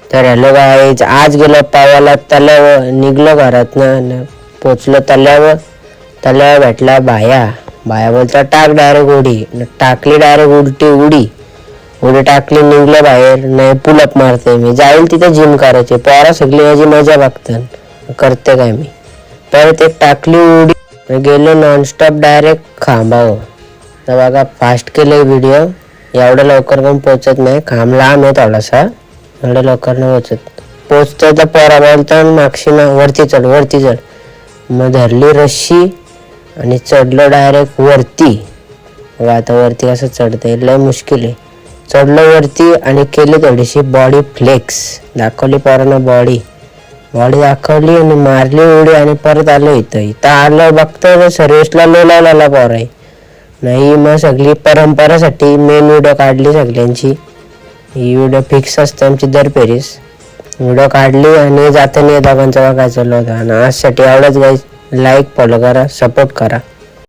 तर hello guys, आज गेलो पावाला तल्यावर, निघलो घरातनं, पोचलो तल्यावर भेटला बाया बोलता टाक डायरेक्ट उडी. टाकली डायरेक्ट उडी टाकली, निघलं बाहेर. नाही पुलअप मारते मी, जाईल तिथे जिम करायचे. पोरा सगळी माझी मजा बघतात, करते काय मी. परत एक टाकली उडी, गेलो नॉनस्टॉप डायरेक्ट खांबावर. तर बघा फास्ट केले व्हिडिओ, एवढं लवकर पण पोचत नाही, खांब लांब आहे थोडासा, एवढं लवकर नाही पोचतो तर पोरा बोलतो मागशी वरती चढ. मग धरली रस्सी आणि चढलो डायरेक्ट वरती. आता वरती कसं चढता येईल, लय मुश्किल आहे. चढलो वरती आणि केली थोडीशी बॉडी फ्लेक्स, दाखवली पोरांना बॉडी दाखवली आणि मारली उडी आणि परत आलो. इथं आलो बघतो सर्विसला लोलावला पोर आहे. नाही मग सगळी परंपरासाठी मेन व्हिडिओ काढली सगळ्यांची. ही व्हिडिओ फिक्स असते आमची दर पेरीस. व्हिडिओ काढली आणि जाताना दोघांचा बघायचं होता. आणि आजसाठी एवढंच गाईज, लाईक फॉलो करा, सपोर्ट करा.